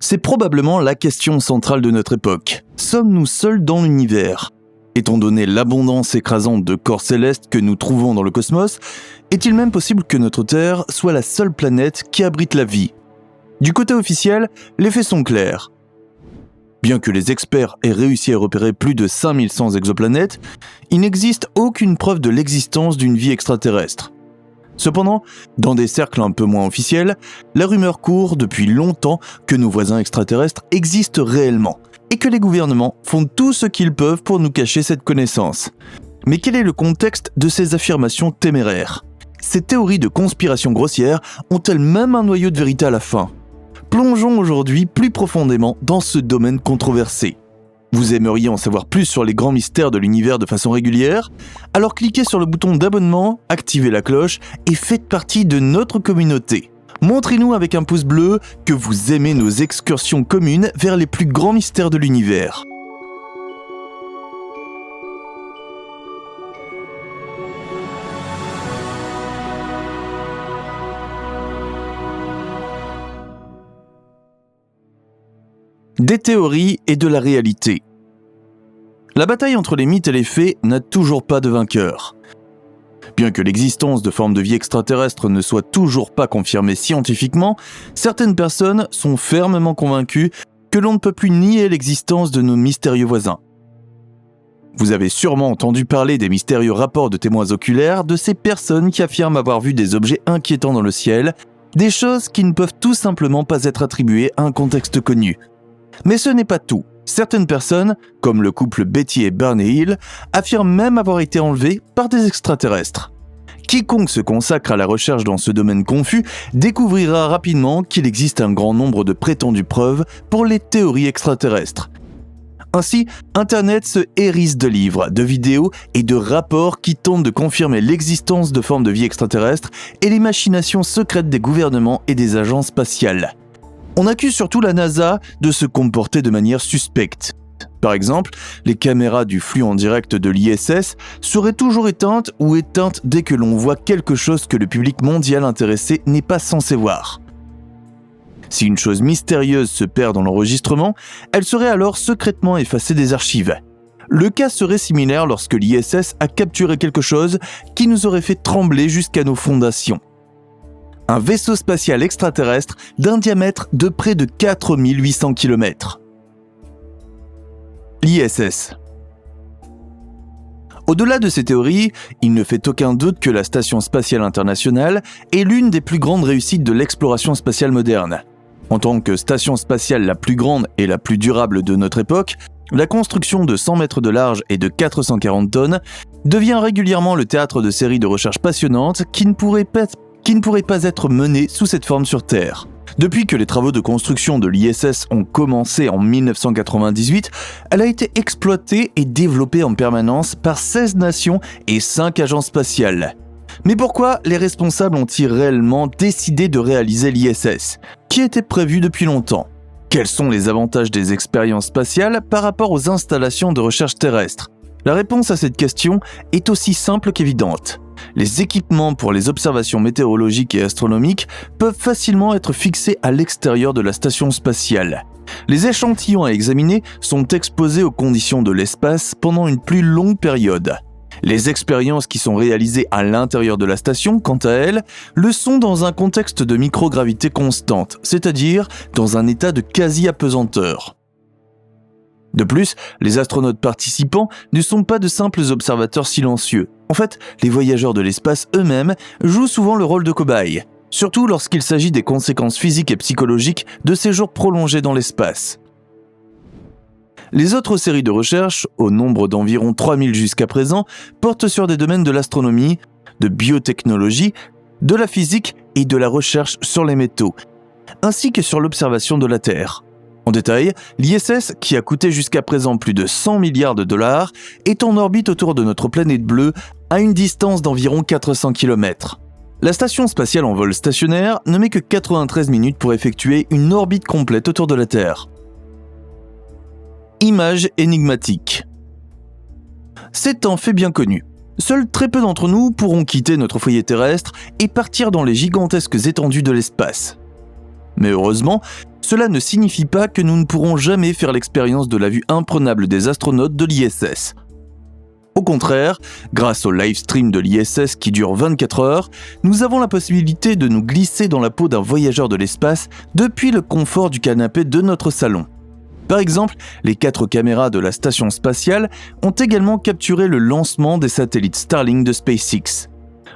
C'est probablement la question centrale de notre époque. Sommes-nous seuls dans l'univers ? Étant donné l'abondance écrasante de corps célestes que nous trouvons dans le cosmos, est-il même possible que notre Terre soit la seule planète qui abrite la vie ? Du côté officiel, les faits sont clairs. Bien que les experts aient réussi à repérer plus de 5100 exoplanètes, il n'existe aucune preuve de l'existence d'une vie extraterrestre. Cependant, dans des cercles un peu moins officiels, la rumeur court depuis longtemps que nos voisins extraterrestres existent réellement et que les gouvernements font tout ce qu'ils peuvent pour nous cacher cette connaissance. Mais quel est le contexte de ces affirmations téméraires ? Ces théories de conspiration grossières ont-elles même un noyau de vérité à la fin ? Plongeons aujourd'hui plus profondément dans ce domaine controversé. Vous aimeriez en savoir plus sur les grands mystères de l'univers de façon régulière ? Alors cliquez sur le bouton d'abonnement, activez la cloche et faites partie de notre communauté. Montrez-nous avec un pouce bleu que vous aimez nos excursions communes vers les plus grands mystères de l'univers. Des théories et de la réalité. La bataille entre les mythes et les faits n'a toujours pas de vainqueur. Bien que l'existence de formes de vie extraterrestres ne soit toujours pas confirmée scientifiquement, certaines personnes sont fermement convaincues que l'on ne peut plus nier l'existence de nos mystérieux voisins. Vous avez sûrement entendu parler des mystérieux rapports de témoins oculaires de ces personnes qui affirment avoir vu des objets inquiétants dans le ciel, des choses qui ne peuvent tout simplement pas être attribuées à un contexte connu. Mais ce n'est pas tout. Certaines personnes, comme le couple Betty et Barney Hill, affirment même avoir été enlevés par des extraterrestres. Quiconque se consacre à la recherche dans ce domaine confus découvrira rapidement qu'il existe un grand nombre de prétendues preuves pour les théories extraterrestres. Ainsi, Internet se hérisse de livres, de vidéos et de rapports qui tentent de confirmer l'existence de formes de vie extraterrestres et les machinations secrètes des gouvernements et des agences spatiales. On accuse surtout la NASA de se comporter de manière suspecte. Par exemple, les caméras du flux en direct de l'ISS seraient toujours éteintes ou éteintes dès que l'on voit quelque chose que le public mondial intéressé n'est pas censé voir. Si une chose mystérieuse se perd dans l'enregistrement, elle serait alors secrètement effacée des archives. Le cas serait similaire lorsque l'ISS a capturé quelque chose qui nous aurait fait trembler jusqu'à nos fondations. Un vaisseau spatial extraterrestre d'un diamètre de près de 4800 km. L'ISS. Au-delà de ces théories, il ne fait aucun doute que la Station spatiale internationale est l'une des plus grandes réussites de l'exploration spatiale moderne. En tant que station spatiale la plus grande et la plus durable de notre époque, la construction de 100 mètres de large et de 440 tonnes devient régulièrement le théâtre de séries de recherches passionnantes qui ne pourraient pas être menées sous cette forme sur Terre. Depuis que les travaux de construction de l'ISS ont commencé en 1998, elle a été exploitée et développée en permanence par 16 nations et 5 agences spatiales. Mais pourquoi les responsables ont-ils réellement décidé de réaliser l'ISS, qui était prévu depuis longtemps ? Quels sont les avantages des expériences spatiales par rapport aux installations de recherche terrestre ? La réponse à cette question est aussi simple qu'évidente. Les équipements pour les observations météorologiques et astronomiques peuvent facilement être fixés à l'extérieur de la station spatiale. Les échantillons à examiner sont exposés aux conditions de l'espace pendant une plus longue période. Les expériences qui sont réalisées à l'intérieur de la station, quant à elles, le sont dans un contexte de microgravité constante, c'est-à-dire dans un état de quasi-apesanteur. De plus, les astronautes participants ne sont pas de simples observateurs silencieux. En fait, les voyageurs de l'espace eux-mêmes jouent souvent le rôle de cobayes, surtout lorsqu'il s'agit des conséquences physiques et psychologiques de séjours prolongés dans l'espace. Les autres séries de recherches, au nombre d'environ 3000 jusqu'à présent, portent sur des domaines de l'astronomie, de biotechnologie, de la physique et de la recherche sur les métaux, ainsi que sur l'observation de la Terre. En détail, l'ISS, qui a coûté jusqu'à présent plus de 100 milliards de dollars, est en orbite autour de notre planète bleue à une distance d'environ 400 km. La station spatiale en vol stationnaire ne met que 93 minutes pour effectuer une orbite complète autour de la Terre. Image énigmatique. C'est un fait bien connu. Seuls très peu d'entre nous pourront quitter notre foyer terrestre et partir dans les gigantesques étendues de l'espace. Mais heureusement, cela ne signifie pas que nous ne pourrons jamais faire l'expérience de la vue imprenable des astronautes de l'ISS. Au contraire, grâce au live stream de l'ISS qui dure 24 heures, nous avons la possibilité de nous glisser dans la peau d'un voyageur de l'espace depuis le confort du canapé de notre salon. Par exemple, les 4 caméras de la station spatiale ont également capturé le lancement des satellites Starlink de SpaceX.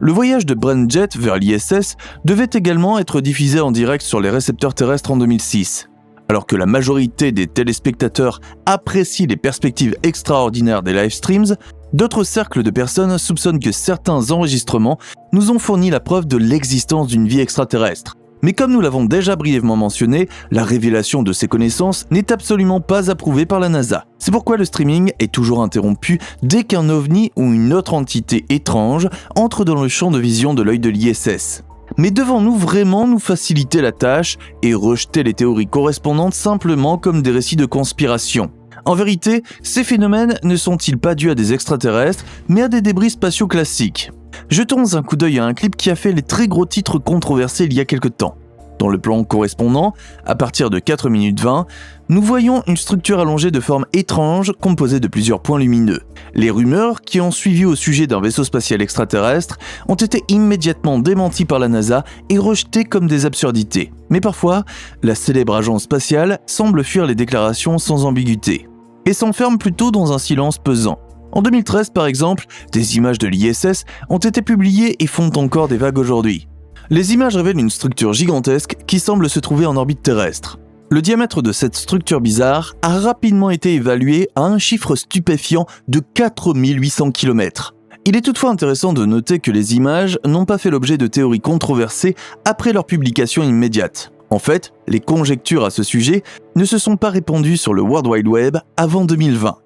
Le voyage de Brainjet vers l'ISS devait également être diffusé en direct sur les récepteurs terrestres en 2006. Alors que la majorité des téléspectateurs apprécient les perspectives extraordinaires des live streams, d'autres cercles de personnes soupçonnent que certains enregistrements nous ont fourni la preuve de l'existence d'une vie extraterrestre. Mais comme nous l'avons déjà brièvement mentionné, la révélation de ces connaissances n'est absolument pas approuvée par la NASA. C'est pourquoi le streaming est toujours interrompu dès qu'un ovni ou une autre entité étrange entre dans le champ de vision de l'œil de l'ISS. Mais devons-nous vraiment nous faciliter la tâche et rejeter les théories correspondantes simplement comme des récits de conspiration ? En vérité, ces phénomènes ne sont-ils pas dus à des extraterrestres, mais à des débris spatiaux classiques ? Jetons un coup d'œil à un clip qui a fait les très gros titres controversés il y a quelque temps. Dans le plan correspondant, à partir de 4 minutes 20, nous voyons une structure allongée de forme étrange composée de plusieurs points lumineux. Les rumeurs qui ont suivi au sujet d'un vaisseau spatial extraterrestre ont été immédiatement démenties par la NASA et rejetées comme des absurdités. Mais parfois, la célèbre agence spatiale semble fuir les déclarations sans ambiguïté et s'enferme plutôt dans un silence pesant. En 2013, par exemple, des images de l'ISS ont été publiées et font encore des vagues aujourd'hui. Les images révèlent une structure gigantesque qui semble se trouver en orbite terrestre. Le diamètre de cette structure bizarre a rapidement été évalué à un chiffre stupéfiant de 4800 km. Il est toutefois intéressant de noter que les images n'ont pas fait l'objet de théories controversées après leur publication immédiate. En fait, les conjectures à ce sujet ne se sont pas répandues sur le World Wide Web avant 2020.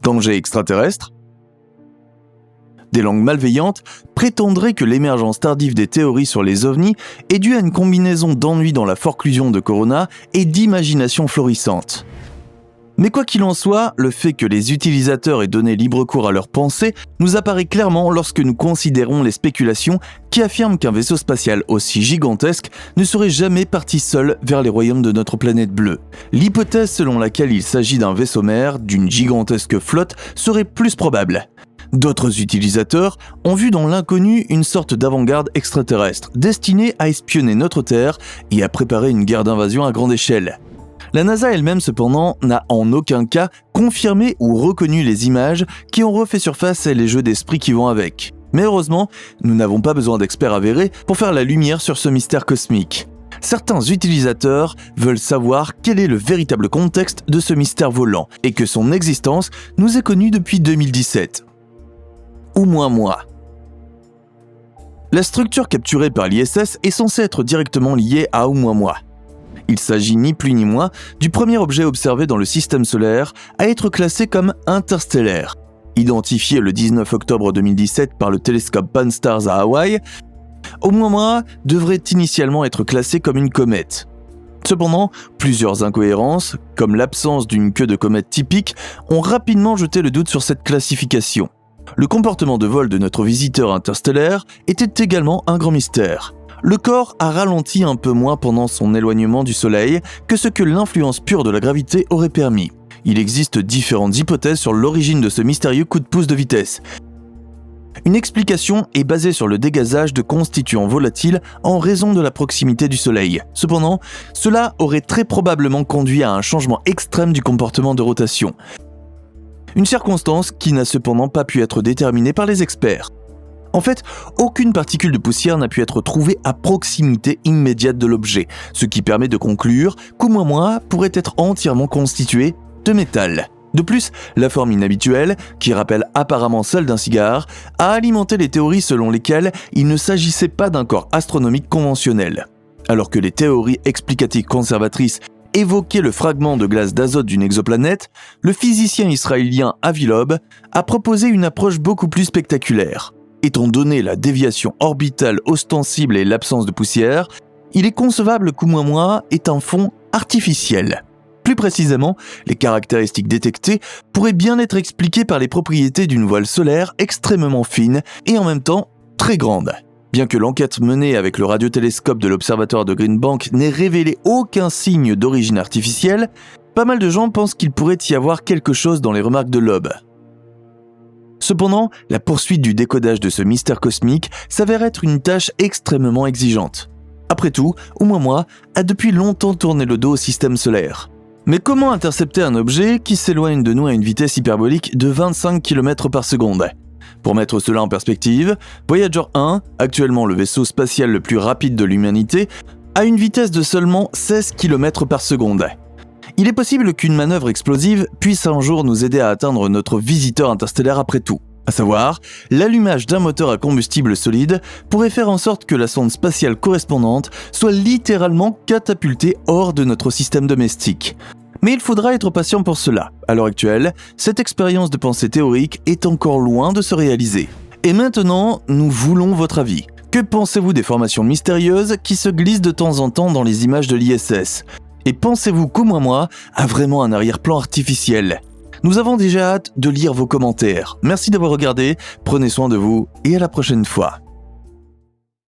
Danger extraterrestre ? Des langues malveillantes prétendraient que l'émergence tardive des théories sur les ovnis est due à une combinaison d'ennui dans la forclusion de Corona et d'imagination florissante. Mais quoi qu'il en soit, le fait que les utilisateurs aient donné libre cours à leurs pensées nous apparaît clairement lorsque nous considérons les spéculations qui affirment qu'un vaisseau spatial aussi gigantesque ne serait jamais parti seul vers les royaumes de notre planète bleue. L'hypothèse selon laquelle il s'agit d'un vaisseau mère, d'une gigantesque flotte, serait plus probable. D'autres utilisateurs ont vu dans l'inconnu une sorte d'avant-garde extraterrestre, destinée à espionner notre Terre et à préparer une guerre d'invasion à grande échelle. La NASA elle-même cependant n'a en aucun cas confirmé ou reconnu les images qui ont refait surface et les jeux d'esprit qui vont avec. Mais heureusement, nous n'avons pas besoin d'experts avérés pour faire la lumière sur ce mystère cosmique. Certains utilisateurs veulent savoir quel est le véritable contexte de ce mystère volant et que son existence nous est connue depuis 2017. Oumuamua. La structure capturée par l'ISS est censée être directement liée à Oumuamua. Il s'agit ni plus ni moins du premier objet observé dans le système solaire à être classé comme interstellaire. Identifié le 19 octobre 2017 par le télescope Pan-STARRS à Hawaï, Oumuamua devrait initialement être classé comme une comète. Cependant, plusieurs incohérences, comme l'absence d'une queue de comète typique, ont rapidement jeté le doute sur cette classification. Le comportement de vol de notre visiteur interstellaire était également un grand mystère. Le corps a ralenti un peu moins pendant son éloignement du Soleil que ce que l'influence pure de la gravité aurait permis. Il existe différentes hypothèses sur l'origine de ce mystérieux coup de pouce de vitesse. Une explication est basée sur le dégazage de constituants volatiles en raison de la proximité du Soleil. Cependant, cela aurait très probablement conduit à un changement extrême du comportement de rotation. Une circonstance qui n'a cependant pas pu être déterminée par les experts. En fait, aucune particule de poussière n'a pu être trouvée à proximité immédiate de l'objet, ce qui permet de conclure qu'Oumuamua pourrait être entièrement constitué de métal. De plus, la forme inhabituelle, qui rappelle apparemment celle d'un cigare, a alimenté les théories selon lesquelles il ne s'agissait pas d'un corps astronomique conventionnel. Alors que les théories explicatives conservatrices évoquaient le fragment de glace d'azote d'une exoplanète, le physicien israélien Avi Loeb a proposé une approche beaucoup plus spectaculaire. Étant donné la déviation orbitale ostensible et l'absence de poussière, il est concevable qu'Oumuamua est un fond artificiel. Plus précisément, les caractéristiques détectées pourraient bien être expliquées par les propriétés d'une voile solaire extrêmement fine et en même temps très grande. Bien que l'enquête menée avec le radiotélescope de l'observatoire de Green Bank n'ait révélé aucun signe d'origine artificielle, pas mal de gens pensent qu'il pourrait y avoir quelque chose dans les remarques de Loeb. Cependant, la poursuite du décodage de ce mystère cosmique s'avère être une tâche extrêmement exigeante. Après tout, Oumuamua a depuis longtemps tourné le dos au système solaire. Mais comment intercepter un objet qui s'éloigne de nous à une vitesse hyperbolique de 25 km par seconde ? Pour mettre cela en perspective, Voyager 1, actuellement le vaisseau spatial le plus rapide de l'humanité, a une vitesse de seulement 16 km par seconde. Il est possible qu'une manœuvre explosive puisse un jour nous aider à atteindre notre visiteur interstellaire après tout. À savoir, l'allumage d'un moteur à combustible solide pourrait faire en sorte que la sonde spatiale correspondante soit littéralement catapultée hors de notre système domestique. Mais il faudra être patient pour cela. À l'heure actuelle, cette expérience de pensée théorique est encore loin de se réaliser. Et maintenant, nous voulons votre avis. Que pensez-vous des formations mystérieuses qui se glissent de temps en temps dans les images de l'ISS ? Et pensez-vous qu'Oumuamua a vraiment un arrière-plan artificiel ? Nous avons déjà hâte de lire vos commentaires. Merci d'avoir regardé, prenez soin de vous et à la prochaine fois.